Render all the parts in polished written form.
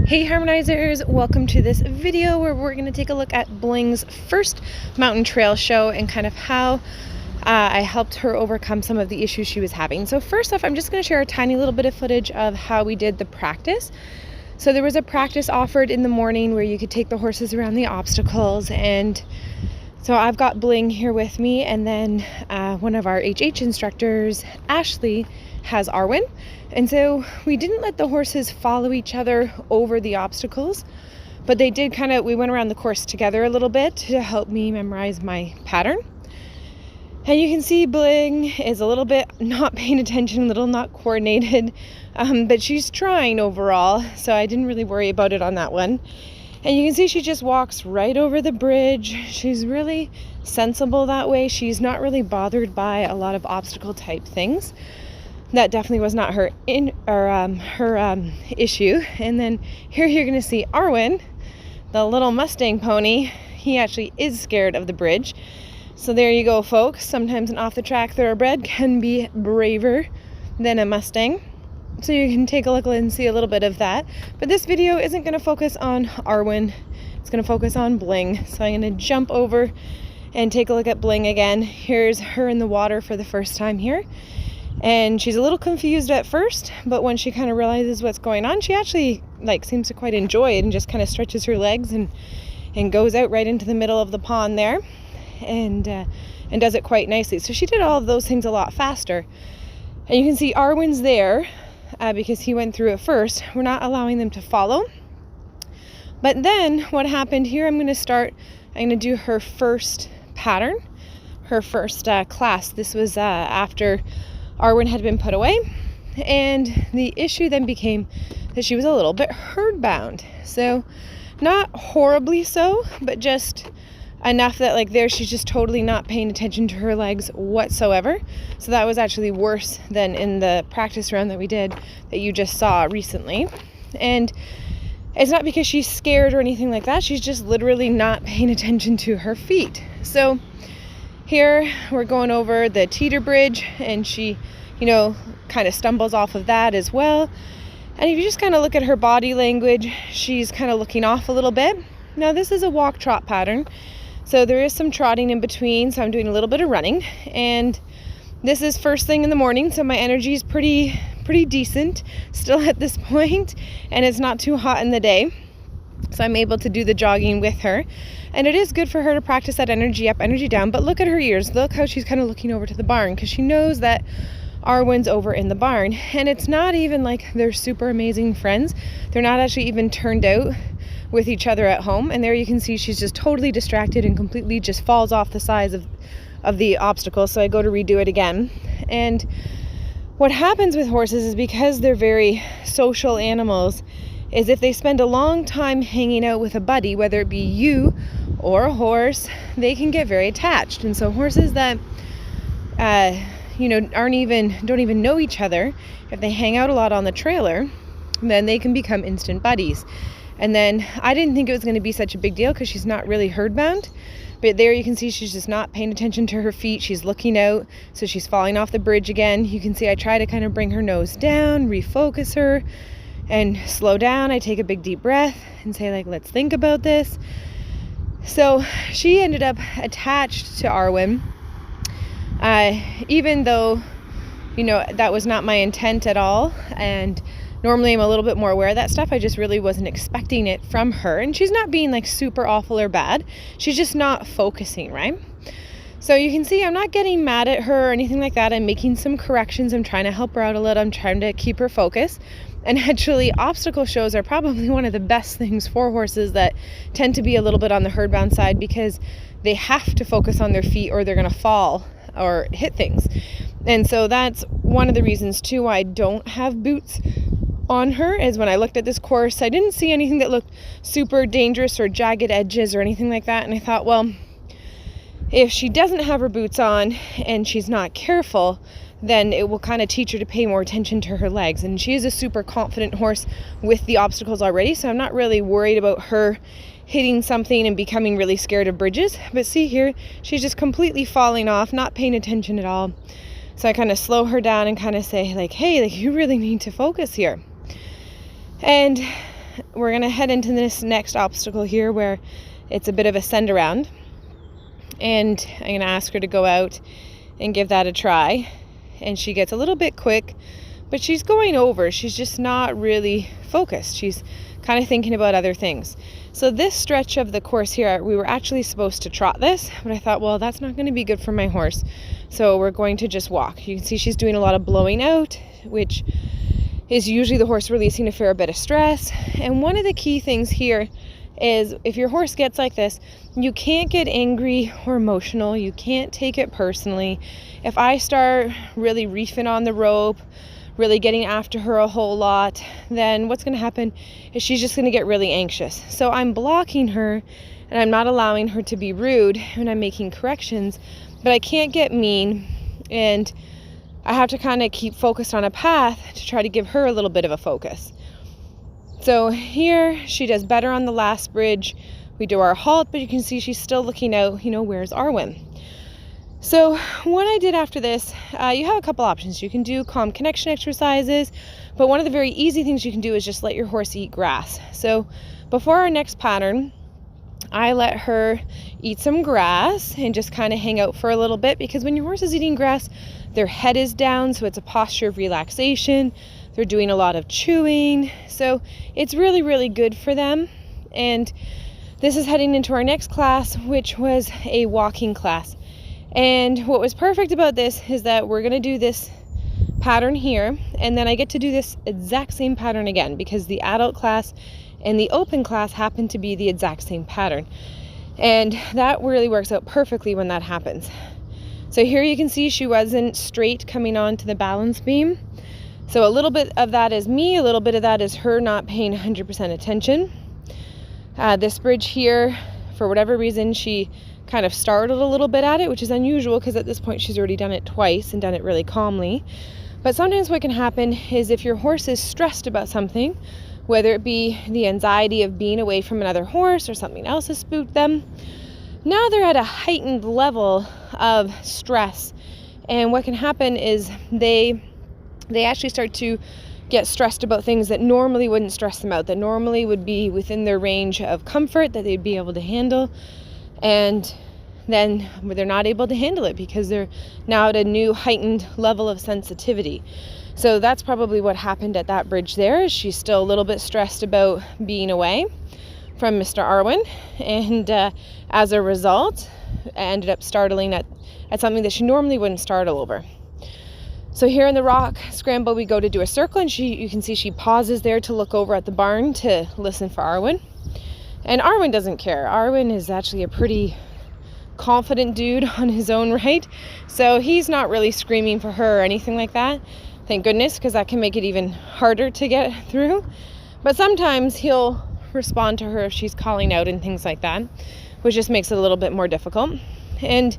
Hey Harmonizers, welcome to this video where we're going to take a look at Bling's first mountain trail show and kind of how I helped her overcome some of the issues she was having. So first off, I'm just going to share a tiny little bit of footage of how we did the practice. So there was a practice offered in the morning where you could take the horses around the obstacles, and so I've got Bling here with me, and then one of our HH instructors, Ashley, has Arwin. And so we didn't let the horses follow each other over the obstacles, but they did we went around the course together a little bit to help me memorize my pattern. And you can see Bling is a little bit not paying attention, a little not coordinated, but she's trying overall, so I didn't really worry about it on that one. And you can see she just walks right over the bridge. She's really sensible that way. She's not really bothered by a lot of obstacle type things. That definitely was not her issue. And then here you're going to see Arwin, the little Mustang pony. He actually is scared of the bridge. So there you go, folks. Sometimes an off-the-track thoroughbred can be braver than a Mustang. So you can take a look and see a little bit of that. But this video isn't going to focus on Arwin. It's going to focus on Bling. So I'm going to jump over and take a look at Bling again. Here's her in the water for the first time here. And she's a little confused at first, but when she kind of realizes what's going on, she actually seems to quite enjoy it and just kind of stretches her legs and goes out right into the middle of the pond there and does it quite nicely. So she did all of those things a lot faster. And you can see Arwin's there because he went through it first. We're not allowing them to follow. But then what happened here, I'm going to do her first pattern, her first class. This was after Arwin had been put away, and the issue then became that she was a little bit herd bound. So not horribly so, but just enough that there she's just totally not paying attention to her legs whatsoever. So that was actually worse than in the practice round that we did that you just saw recently. And it's not because she's scared or anything like that. She's just literally not paying attention to her feet. So here we're going over the teeter bridge, and she, kind of stumbles off of that as well. And if you just kind of look at her body language, she's kind of looking off a little bit. Now this is a walk trot pattern, so there is some trotting in between, so I'm doing a little bit of running. And this is first thing in the morning, so my energy is pretty decent still at this point, and it's not too hot in the day. So I'm able to do the jogging with her. And it is good for her to practice that energy up, energy down. But look at her ears. Look how she's kind of looking over to the barn, because she knows that Arwin's over in the barn. And it's not even like they're super amazing friends. They're not actually even turned out with each other at home. And there you can see she's just totally distracted and completely just falls off the sides of the obstacle. So I go to redo it again. And what happens with horses is, because they're very social animals, is if they spend a long time hanging out with a buddy, whether it be you or a horse, they can get very attached. And so horses that don't even know each other, if they hang out a lot on the trailer, then they can become instant buddies. And then I didn't think it was going to be such a big deal because she's not really herd bound. But there you can see she's just not paying attention to her feet. She's looking out, so she's falling off the bridge again. You can see I try to kind of bring her nose down, refocus her, and slow down. I take a big deep breath and say, let's think about this. So she ended up attached to Arwin, even though, that was not my intent at all. And normally I'm a little bit more aware of that stuff. I just really wasn't expecting it from her. And she's not being super awful or bad. She's just not focusing, right? So you can see I'm not getting mad at her or anything like that. I'm making some corrections. I'm trying to help her out a little. I'm trying to keep her focused. And actually, obstacle shows are probably one of the best things for horses that tend to be a little bit on the herd-bound side, because they have to focus on their feet or they're going to fall or hit things. And so that's one of the reasons, too, why I don't have boots on her, is when I looked at this course, I didn't see anything that looked super dangerous or jagged edges or anything like that. And I thought, well, if she doesn't have her boots on and she's not careful, then it will kind of teach her to pay more attention to her legs. And she is a super confident horse with the obstacles already, so I'm not really worried about her hitting something and becoming really scared of bridges. But see here, she's just completely falling off, not paying attention at all. So I kind of slow her down and kind of say, hey, you really need to focus here. And we're going to head into this next obstacle here where it's a bit of a send around. And I'm going to ask her to go out and give that a try. And she gets a little bit quick, but she's going over. She's just not really focused. She's kind of thinking about other things. So this stretch of the course here, we were actually supposed to trot this, but I thought, well, that's not going to be good for my horse. So we're going to just walk. You can see she's doing a lot of blowing out, which is usually the horse releasing a fair bit of stress. And one of the key things here is if your horse gets like this, you can't get angry or emotional. You can't take it personally. If I start really reefing on the rope, really getting after her a whole lot, then what's going to happen is she's just going to get really anxious. So I'm blocking her and I'm not allowing her to be rude and I'm making corrections, but I can't get mean, and I have to kind of keep focused on a path to try to give her a little bit of a focus. So here she does better on the last bridge. We do our halt, but you can see she's still looking out, where's Arwin? So what I did after this, you have a couple options. You can do calm connection exercises, but one of the very easy things you can do is just let your horse eat grass. So before our next pattern, I let her eat some grass and just kind of hang out for a little bit, because when your horse is eating grass, their head is down, so it's a posture of relaxation. They're doing a lot of chewing, so it's really, really good for them. And this is heading into our next class, which was a walking class. And what was perfect about this is that we're going to do this pattern here, and then I get to do this exact same pattern again, because the adult class and the open class happen to be the exact same pattern. And that really works out perfectly when that happens. So here you can see she wasn't straight coming onto the balance beam. So a little bit of that is me, a little bit of that is her not paying 100% attention. This bridge here, for whatever reason, she kind of startled a little bit at it, which is unusual because at this point she's already done it twice and done it really calmly. But sometimes what can happen is if your horse is stressed about something, whether it be the anxiety of being away from another horse or something else has spooked them, now they're at a heightened level of stress. And what can happen is they actually start to get stressed about things that normally wouldn't stress them out, that normally would be within their range of comfort, that they'd be able to handle. And then they're not able to handle it because they're now at a new heightened level of sensitivity. So that's probably what happened at that bridge there. She's still a little bit stressed about being away from Mr. Arwin. And as a result, I ended up startling at something that she normally wouldn't startle over. So here in the rock scramble, we go to do a circle, and you can see she pauses there to look over at the barn to listen for Arwin. And Arwin doesn't care. Arwin is actually a pretty confident dude on his own right. So he's not really screaming for her or anything like that. Thank goodness, because that can make it even harder to get through. But sometimes he'll respond to her if she's calling out and things like that, which just makes it a little bit more difficult. And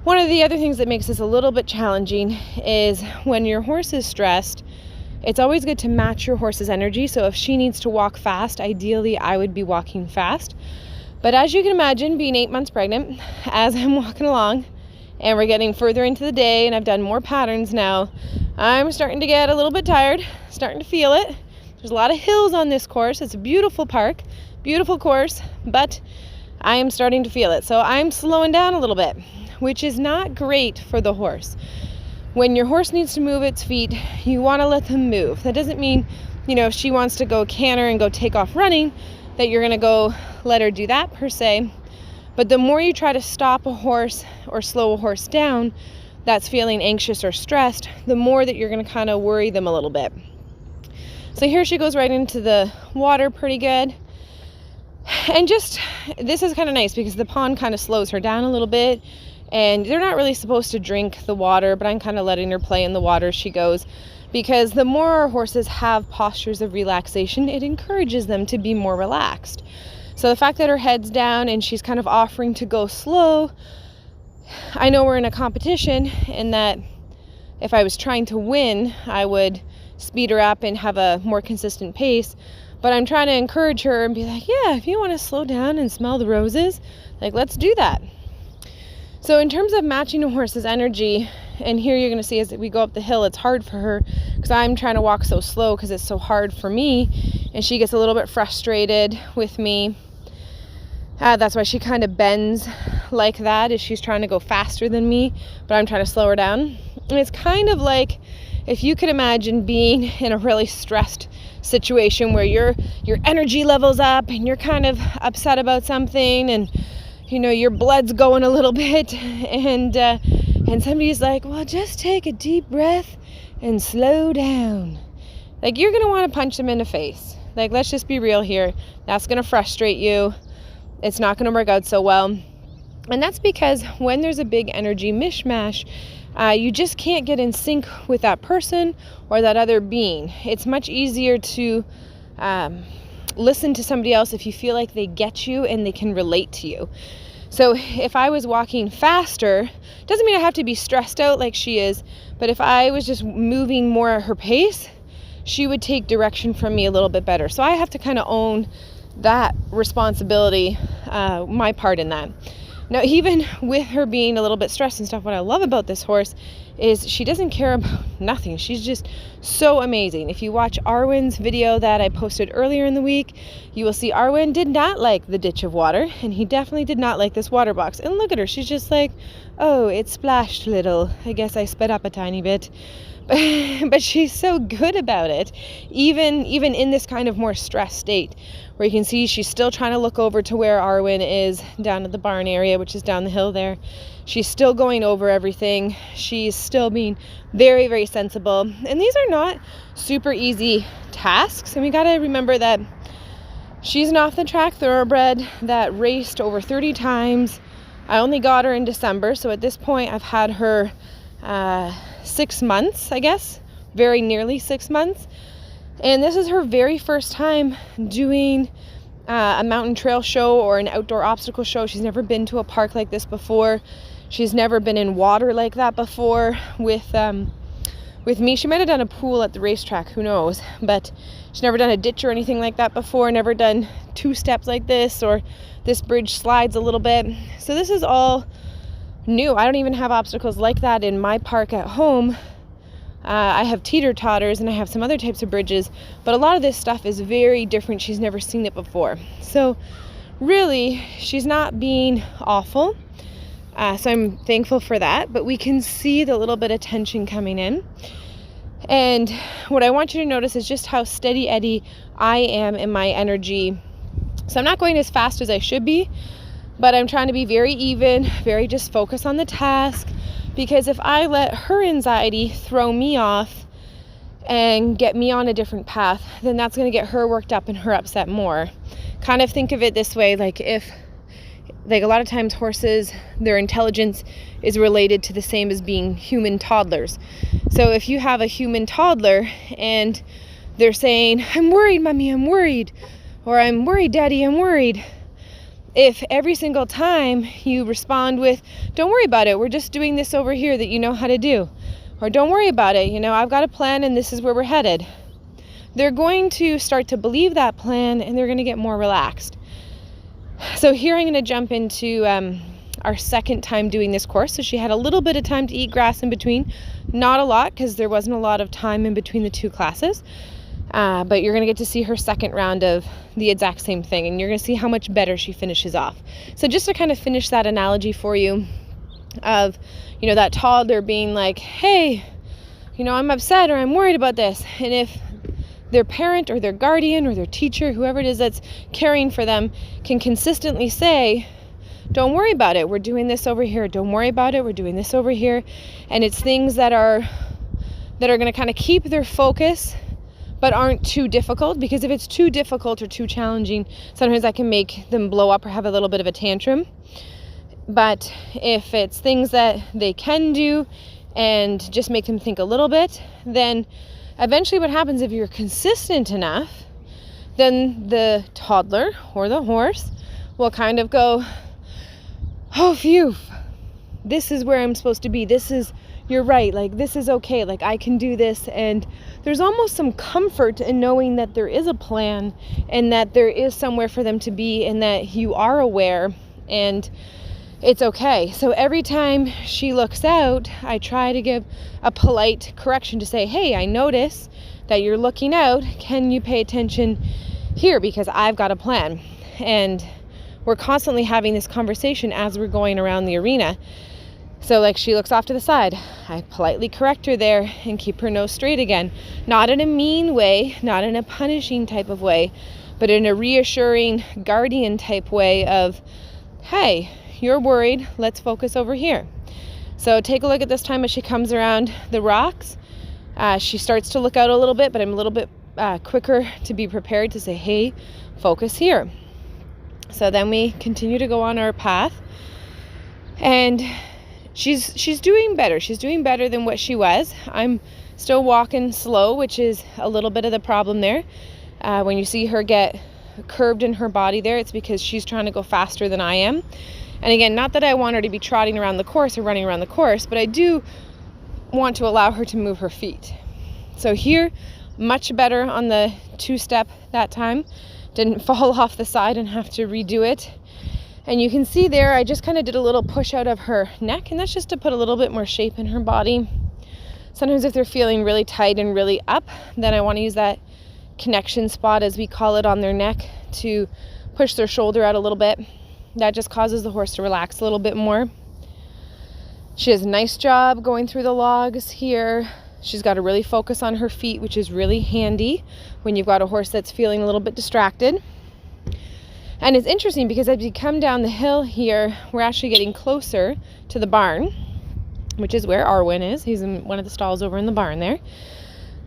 one of the other things that makes this a little bit challenging is when your horse is stressed, it's always good to match your horse's energy. So if she needs to walk fast, ideally I would be walking fast. But as you can imagine, being 8 months pregnant, as I'm walking along and we're getting further into the day and I've done more patterns now, I'm starting to get a little bit tired, starting to feel it. There's a lot of hills on this course. It's a beautiful park, beautiful course, but I am starting to feel it. So I'm slowing down a little bit, which is not great for the horse. When your horse needs to move its feet, you want to let them move. That doesn't mean, if she wants to go canter and go take off running, that you're going to go let her do that per se. But the more you try to stop a horse or slow a horse down that's feeling anxious or stressed, the more that you're going to kind of worry them a little bit. So here she goes right into the water pretty good. And this is kind of nice because the pond kind of slows her down a little bit. And they're not really supposed to drink the water, but I'm kind of letting her play in the water as she goes, because the more our horses have postures of relaxation, it encourages them to be more relaxed. So the fact that her head's down and she's kind of offering to go slow, I know we're in a competition, and that if I was trying to win, I would speed her up and have a more consistent pace. But I'm trying to encourage her and be like, yeah, if you want to slow down and smell the roses, let's do that. So in terms of matching a horse's energy, and here you're going to see as we go up the hill, it's hard for her because I'm trying to walk so slow because it's so hard for me, and she gets a little bit frustrated with me. That's why she kind of bends like that, is she's trying to go faster than me, but I'm trying to slow her down. And it's kind of like if you could imagine being in a really stressed situation where your energy level's up and you're kind of upset about something, and you know your blood's going a little bit, and somebody's like, well, just take a deep breath and slow down. Like, you're gonna want to punch them in the face. Like, let's just be real here. That's gonna frustrate you. It's not gonna work out so well. And that's because when there's a big energy mishmash, you just can't get in sync with that person or that other being. It's much easier to listen to somebody else if you feel like they get you and they can relate to you. So if I was walking faster, doesn't mean I have to be stressed out like she is, but if I was just moving more at her pace, she would take direction from me a little bit better. So I have to kind of own that responsibility, my part in that. Now, even with her being a little bit stressed and stuff, what I love about this horse is she doesn't care about nothing. She's just so amazing. If you watch Arwin's video that I posted earlier in the week, you will see Arwin did not like the ditch of water, and he definitely did not like this water box. And look at her. She's just like, oh, it splashed little. I guess I sped up a tiny bit. But she's so good about it, even in this kind of more stressed state, where you can see she's still trying to look over to where Arwin is down at the barn area, which is down the hill there. She's still going over everything. She's still being very, very sensible. And these are not super easy tasks. And we got to remember that she's an off-the-track thoroughbred that raced over 30 times. I only got her in December, so at this point I've had her 6 months, I guess, very nearly 6 months. And this is her very first time doing a mountain trail show or an outdoor obstacle show. She's never been to a park like this before. She's never been in water like that before with me. She might have done a pool at the racetrack, who knows, but she's never done a ditch or anything like that before, never done 2 steps like this, or this bridge slides a little bit. So this is all new. I don't even have obstacles like that in my park at home. I have teeter-totters and I have some other types of bridges, but a lot of this stuff is very different. She's never seen it before. So really, she's not being awful. So I'm thankful for that, but we can see the little bit of tension coming in. And what I want you to notice is just how steady Eddie I am in my energy. So I'm not going as fast as I should be, but I'm trying to be very even, very just focus on the task, because if I let her anxiety throw me off and get me on a different path, then that's going to get her worked up and her upset more. Kind of think of it this way, like a lot of times horses, their intelligence is related to the same as being human toddlers. So if you have a human toddler and they're saying, I'm worried, mommy, I'm worried, or I'm worried, daddy, I'm worried. If every single time you respond with, don't worry about it, we're just doing this over here that you know how to do, or don't worry about it, I've got a plan and this is where we're headed, they're going to start to believe that plan and they're going to get more relaxed. So here I'm going to jump into our second time doing this course. So she had a little bit of time to eat grass in between, not a lot because there wasn't a lot of time in between the 2 classes. But you're going to get to see her second round of the exact same thing, and you're going to see how much better she finishes off. So just to kind of finish that analogy for you of, that toddler being like, hey, I'm upset or I'm worried about this. And if their parent or their guardian or their teacher, whoever it is that's caring for them, can consistently say, don't worry about it, we're doing this over here. Don't worry about it, we're doing this over here. And it's things that are going to kind of keep their focus but aren't too difficult, because if it's too difficult or too challenging, sometimes that can make them blow up or have a little bit of a tantrum. But if it's things that they can do and just make them think a little bit, then eventually what happens, if you're consistent enough, then the toddler or the horse will kind of go, oh, phew, this is where I'm supposed to be. You're right, like this is okay, like I can do this. And there's almost some comfort in knowing that there is a plan and that there is somewhere for them to be and that you are aware. And it's okay. So every time she looks out, I try to give a polite correction to say, hey, I notice that you're looking out. Can you pay attention here? Because I've got a plan. And we're constantly having this conversation as we're going around the arena. So like she looks off to the side, I politely correct her there and keep her nose straight again. Not in a mean way, not in a punishing type of way, but in a reassuring guardian type way of, hey, you're worried, let's focus over here. So take a look at this time as she comes around the rocks. She starts to look out a little bit, but I'm a little bit quicker to be prepared to say, hey, focus here. So then we continue to go on our path, and she's doing better. She's doing better than what she was. I'm still walking slow, which is a little bit of the problem there. When you see her get curved in her body there, it's because she's trying to go faster than I am. And again, not that I want her to be trotting around the course or running around the course, but I do want to allow her to move her feet. So here, much better on the 2-step that time. Didn't fall off the side and have to redo it. And you can see there, I just kind of did a little push out of her neck, and that's just to put a little bit more shape in her body. Sometimes if they're feeling really tight and really up, then I want to use that connection spot, as we call it, on their neck to push their shoulder out a little bit. That just causes the horse to relax a little bit more. She does a nice job going through the logs here. She's got to really focus on her feet, which is really handy when you've got a horse that's feeling a little bit distracted. And it's interesting because as we come down the hill here, we're actually getting closer to the barn, which is where Arwin is. He's in one of the stalls over in the barn there.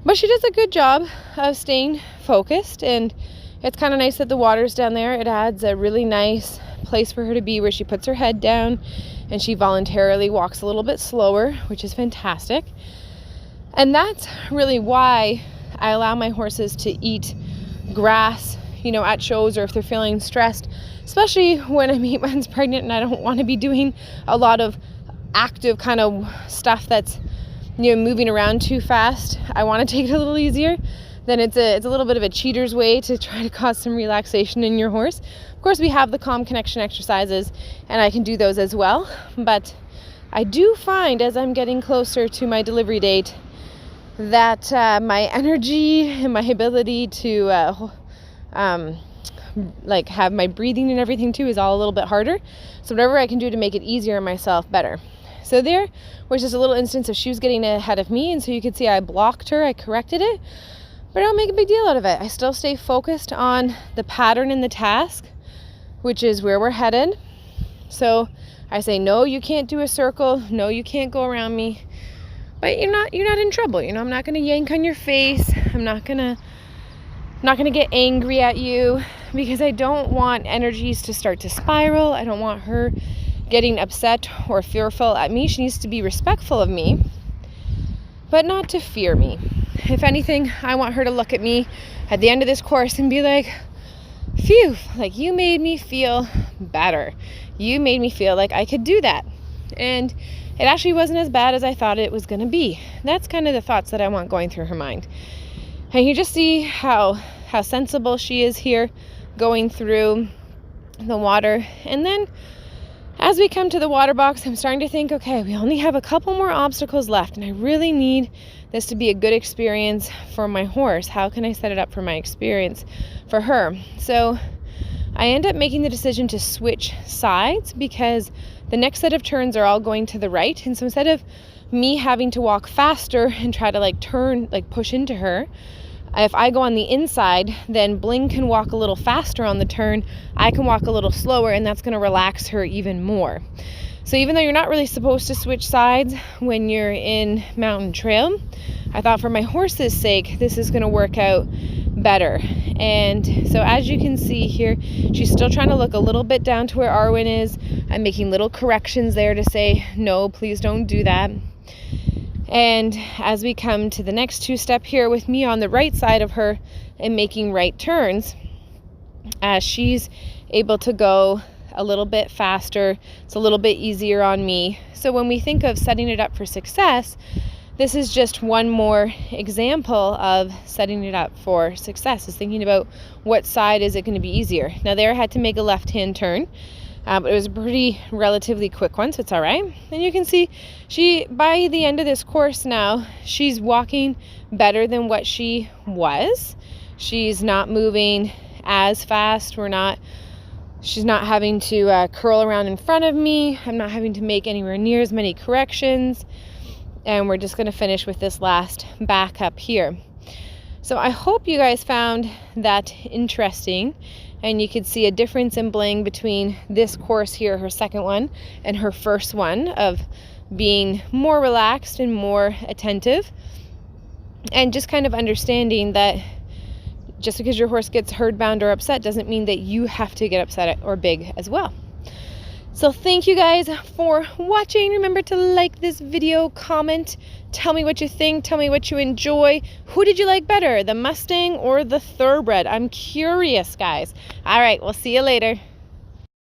But she does a good job of staying focused, and it's kind of nice that the water's down there. It adds a really nice place for her to be, where she puts her head down and she voluntarily walks a little bit slower, which is fantastic. And that's really why I allow my horses to eat grass, at shows, or if they're feeling stressed, especially when I'm 8 months pregnant and I don't want to be doing a lot of active kind of stuff that's, moving around too fast. I want to take it a little easier. Then it's a little bit of a cheater's way to try to cause some relaxation in your horse. Of course, we have the calm connection exercises, and I can do those as well. But I do find as I'm getting closer to my delivery date that my energy and my ability to have my breathing and everything too is all a little bit harder. So whatever I can do to make it easier on myself, better. So there was just a little instance of she was getting ahead of me, and so you could see I blocked her, I corrected it, but I don't make a big deal out of it. I still stay focused on the pattern and the task, which is where we're headed. So I say, no, you can't do a circle. No, you can't go around me. But you're not in trouble. I'm not going to yank on your face. I'm not going to get angry at you, because I don't want energies to start to spiral. I don't want her getting upset or fearful at me. She needs to be respectful of me, but not to fear me. If anything, I want her to look at me at the end of this course and be like, phew, like you made me feel better. You made me feel like I could do that. And it actually wasn't as bad as I thought it was going to be. That's kind of the thoughts that I want going through her mind. And you just see how sensible she is here going through the water. And then as we come to the water box, I'm starting to think, okay, we only have a couple more obstacles left, and I really need this to be a good experience for my horse. How can I set it up for my experience for her? So I end up making the decision to switch sides, because the next set of turns are all going to the right. And so instead of me having to walk faster and try to turn, push into her, if I go on the inside, then Bling can walk a little faster on the turn. I can walk a little slower, and that's going to relax her even more. So even though you're not really supposed to switch sides when you're in mountain trail, I thought for my horse's sake, this is going to work out better. And so as you can see here, she's still trying to look a little bit down to where Arwin is. I'm making little corrections there to say, no, please don't do that. And as we come to the next 2-step here with me on the right side of her and making right turns, she's able to go a little bit faster. It's a little bit easier on me. So when we think of setting it up for success, this is just one more example of setting it up for success, is thinking about what side is it going to be easier. Now there I had to make a left-hand turn. But it was a pretty relatively quick one, so it's all right. And you can see by the end of this course now, she's walking better than what she was. She's not moving as fast. She's not having to curl around in front of me. I'm not having to make anywhere near as many corrections. And we're just going to finish with this last back up here. So I hope you guys found that interesting, and you could see a difference in Bling between this course here, her second one, and her first one, of being more relaxed and more attentive, and just kind of understanding that just because your horse gets herd bound or upset doesn't mean that you have to get upset or big as well. So thank you guys for watching. Remember to like this video, comment, tell me what you think, tell me what you enjoy. Who did you like better, the Mustang or the Thoroughbred? I'm curious, guys. All right, we'll see you later.